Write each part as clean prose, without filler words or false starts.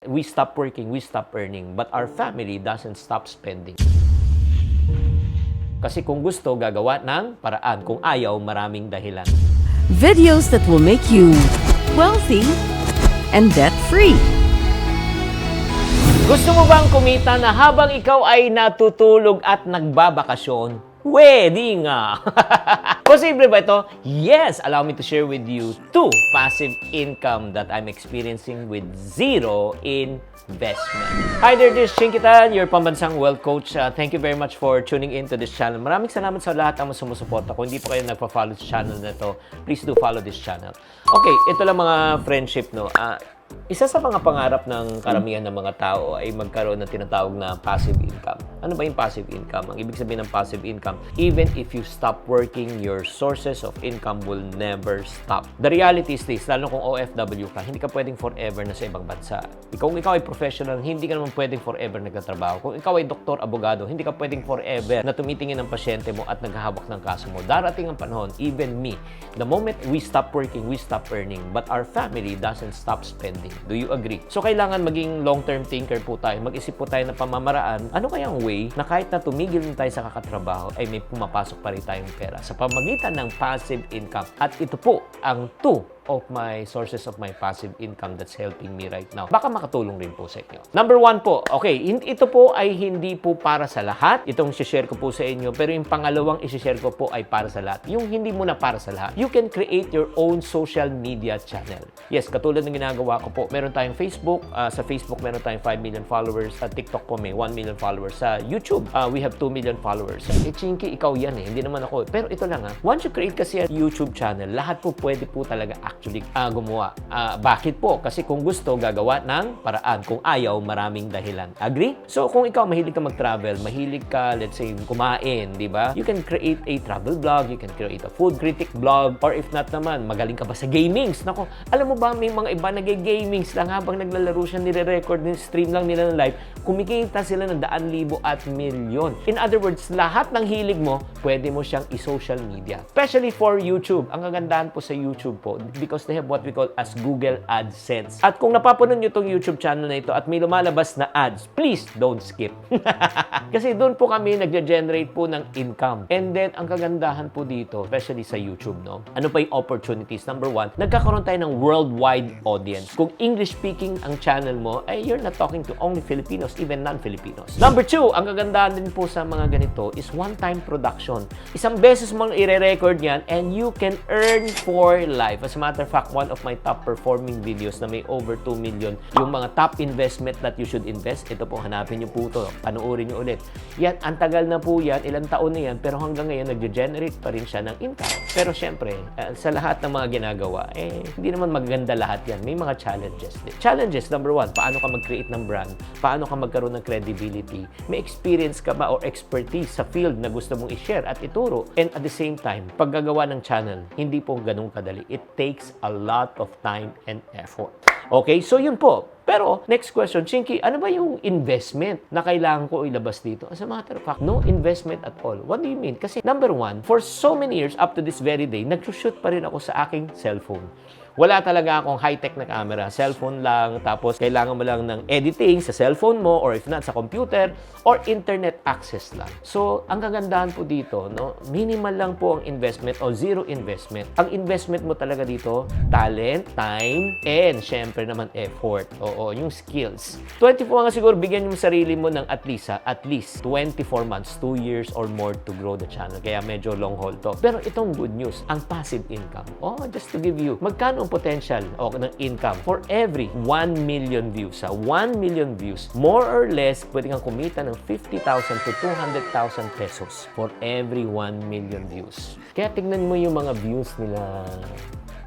We stop working, we stop earning, but our family doesn't stop spending. Kasi kung gusto, gagawa ng paraan. Kung ayaw, maraming dahilan. Videos that will make you wealthy and debt-free. Gusto mo bang kumita na habang ikaw ay natutulog at nagbabakasyon? Pwede nga! Posible ba ito? Yes! Allow me to share with you 2 passive income that I'm experiencing with zero investment. Hi there, this is Chinkitan, your pambansang wealth coach. Thank you very much for tuning in to this channel. Maraming salamat sa lahat ng sumusuporta. Kung hindi pa kayo nagpa-follow sa channel na ito, please do follow this channel. Okay, ito lang mga friendship, no? Isa sa mga pangarap ng karamihan ng mga tao ay magkaroon ng tinatawag na passive income. Ano ba yung passive income? Ang ibig sabihin ng passive income, even if you stop working, your sources of income will never stop. The reality is this, lalo kung OFW ka, hindi ka pwedeng forever na sa ibang bansa. Kung ikaw ay professional, hindi ka naman pwedeng forever nagtatrabaho. Kung ikaw ay doktor, abogado, hindi ka pwedeng forever na tumitingin ng pasyente mo at naghahawak ng kaso mo. Darating ang panahon, even me, the moment we stop working, we stop earning, but our family doesn't stop spending. Do you agree? So, kailangan maging long-term thinker po tayo. Mag-isip po tayo ng pamamaraan. Ano kayang way na kahit na tumigil na tayo sa kakatrabaho, ay may pumapasok pa rin tayong pera sa pamagitan ng passive income. At ito po ang 2 of my sources of my passive income that's helping me right now. Baka makatulong rin po sa inyo. Number 1 po, okay, ito po ay hindi po para sa lahat. Itong share ko po sa inyo. Pero yung pangalawang share ko po ay para sa lahat. Yung hindi muna para sa lahat. You can create your own social media channel. Yes, katulad ng ginagawa ko po. Meron tayong Facebook. Sa Facebook, meron tayong 5 million followers. Sa TikTok po, may 1 million followers. Sa YouTube, we have 2 million followers. Chinky, ikaw yan eh. Hindi naman ako. Pero ito lang once you create kasi a YouTube channel, lahat po pwede po talaga actually gumawa. Bakit po? Kasi kung gusto, gagawa ng paraan. Kung ayaw, maraming dahilan. Agree? So, kung ikaw mahilig ka mag-travel, mahilig ka, let's say, kumain, di ba? You can create a travel blog, you can create a food critic blog, or if not naman, magaling ka ba sa gamings? Nako, alam mo ba, may mga iba nag-gamings lang habang naglalaro siya, nire-record, stream lang nila ng live, kumikita sila ng 100,000 at milyon. In other words, lahat ng hilig mo, pwede mo siyang i-social media. Especially for YouTube. Ang kagandahan po sa YouTube po, because they have what we call as Google AdSense. At kung napapanood nyo itong YouTube channel na ito at may lumalabas na ads, please don't skip. Kasi doon po kami nag-generate po ng income. And then, ang kagandahan po dito, especially sa YouTube, no? Ano pa yung opportunities? Number 1, nagkakaroon tayo ng worldwide audience. Kung English-speaking ang channel mo, ay you're not talking to only Filipinos, even non-Filipinos. Number 2, ang kagandahan din po sa mga ganito is one-time production. Isang beses mong i-record yan and you can earn for life. As a matter of fact, one of my top performing videos na may over 2 million, yung mga top investment that you should invest, ito po, hanapin nyo po ito, panuorin nyo ulit. Yan, ang tagal na po yan, ilang taon na yan, pero hanggang ngayon, nag-generate pa rin siya ng income. Pero syempre, sa lahat ng mga ginagawa, hindi naman maganda lahat yan. May mga challenges din. Challenges, number 1, paano ka mag-create ng brand? Paano ka magkaroon ng credibility? May experience ka ba or expertise sa field na gusto mong i-share at ituro? And at the same time, paggagawa ng channel, hindi po ganun kadali. It takes a lot of time and effort. Okay, so yun po. Pero, next question, Chinky, ano ba yung investment na kailangan ko ilabas dito? As a matter of fact, no investment at all. What do you mean? Kasi, number 1, for so many years, up to this very day, nag-shoot pa rin ako sa aking cellphone. Wala talaga akong high-tech na camera. Cellphone lang, tapos kailangan mo lang ng editing sa cellphone mo, or if not, sa computer, or internet access lang. So, ang kagandahan po dito, no, minimal lang po ang investment o zero investment. Ang investment mo talaga dito, talent, time, and syempre naman effort. Oo, yung skills. 24 nga siguro, bigyan yung sarili mo ng at least 24 months, 2 years or more to grow the channel. Kaya medyo long haul to. Pero itong good news, ang passive income. Just to give you, magkano ang potential ng income for every 1 million views? 1 million views, more or less, pwede kang kumita ng 50,000 to 200,000 pesos for every 1 million views. Kaya tignan mo yung mga views nila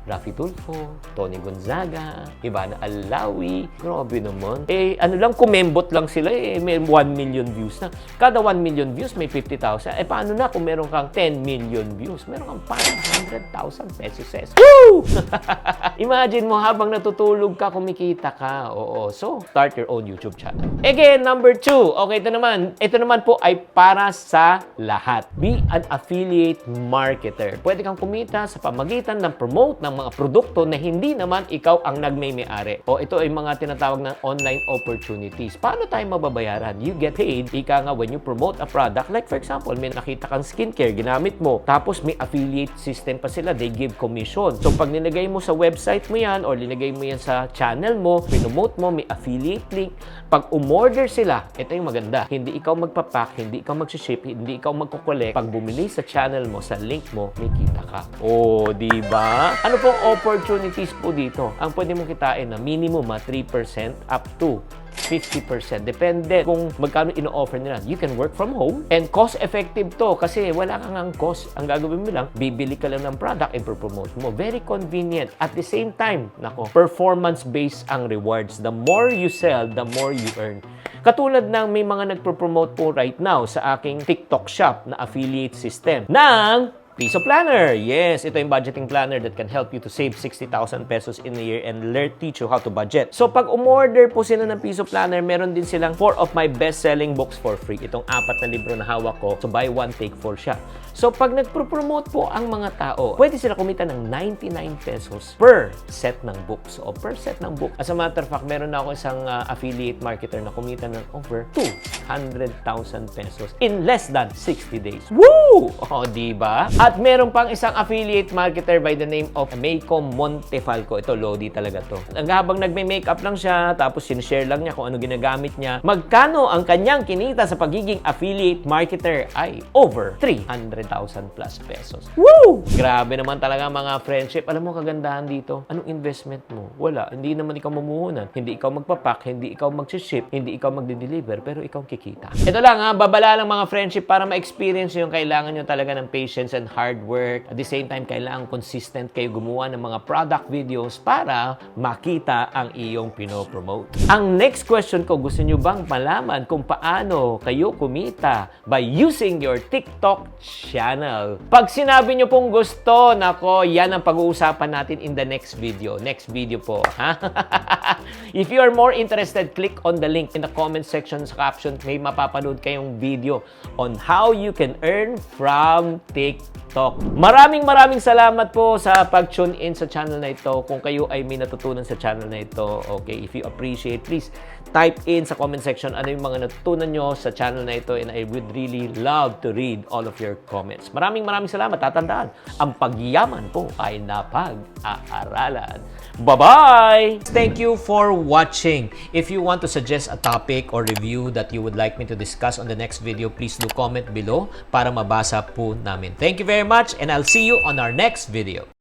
Raffy Tulfo, Tony Gonzaga, Ivana Alawi. Grabe naman. Ano lang, kumembot lang sila may 1 million views na. Kada 1 million views, may 50,000. Paano na kung meron kang 10 million views? Meron kang 500,000 pesos. Woo! Imagine mo, habang natutulog ka, kumikita ka. Oo. So, start your own YouTube channel. Again, number 2. Okay, ito naman po ay para sa lahat. Be an affiliate marketer. Pwede kang kumita sa pamagitan ng promote ng mga produkto na hindi naman ikaw ang nagmay-ari. O ito ay mga tinatawag na online opportunities. Paano tayo mababayaran? You get paid, ika nga, when you promote a product. Like for example, may nakita kang skincare, ginamit mo, tapos may affiliate system pa sila, they give commission. So pag nilagay mo sa website mo yan, or linagay mo yan sa channel mo, promote mo, may affiliate link, pag umorder sila, ito yung maganda. Hindi ikaw magpapack, hindi ikaw mag-ship, hindi ikaw magkukolect. Pag bumili sa channel mo, sa link mo, may kita ka. Oh, di ba? Ano pong opportunities po dito? Ang pwede mong kitain na minimum 3% up to 50%. Depende kung magkano ino-offer nila. You can work from home and cost-effective to kasi wala kang ang cost. Ang gagawin mo lang, bibili ka lang ng product and promote mo. Very convenient. At the same time, performance-based ang rewards. The more you sell, the more you earn. Katulad ng may mga nagpo-promote po right now sa aking TikTok shop na affiliate system ng Piso Planner. Yes, ito yung budgeting planner that can help you to save 60,000 pesos in a year and teach you how to budget. So, pag umorder po sila ng Piso Planner, meron din silang 4 of my best-selling books for free. Itong 4 na libro na hawak ko. So, buy one, take 4 siya. So, pag nagpro-promote po ang mga tao, pwede sila kumita ng 99 pesos per set ng books. O per set ng book. As a matter of fact, meron na ako isang affiliate marketer na kumita ng over 200,000 pesos in less than 60 days. Woo! O, diba? At meron pang isang affiliate marketer by the name of Mayco Montefalco. Ito, Lodi talaga to. Habang nagme-makeup lang siya, tapos sinishare lang niya kung ano ginagamit niya. Magkano ang kanyang kinita sa pagiging affiliate marketer ay over 300,000 plus pesos. Woo! Grabe naman talaga mga friendship. Alam mo kagandahan dito? Anong investment mo? Wala. Hindi naman ikaw mamuhunan. Hindi ikaw magpapak. Hindi ikaw mag-ship. Hindi ikaw magde-deliver. Pero ikaw kikita. Ito lang babala lang mga friendship para ma-experience yung kailangan nyo talaga ng patience and hard work. At the same time, kailangan consistent kayo gumawa ng mga product videos para makita ang iyong pinopromote. Ang next question ko, gusto nyo bang malaman kung paano kayo kumita by using your TikTok channel? Pag sinabi nyo pong gusto, nako, yan ang pag-uusapan natin in the next video. Next video po. Ha? If you are more interested, click on the link in the comment section sa caption. May mapapanood kayong video on how you can earn from TikTok. Maraming salamat po sa pag-tune in sa channel na ito. Kung kayo ay may natutunan sa channel na ito, okay, if you appreciate, please type in sa comment section ano yung mga natutunan nyo sa channel na ito and I would really love to read all of your comments. Maraming salamat. Tatandaan, ang pagyaman po ay napag-aaralan. Bye-bye! Thank you for watching. If you want to suggest a topic or review that you would like me to discuss on the next video, please do comment below para mabasa po namin. Thank you very much and I'll see you on our next video.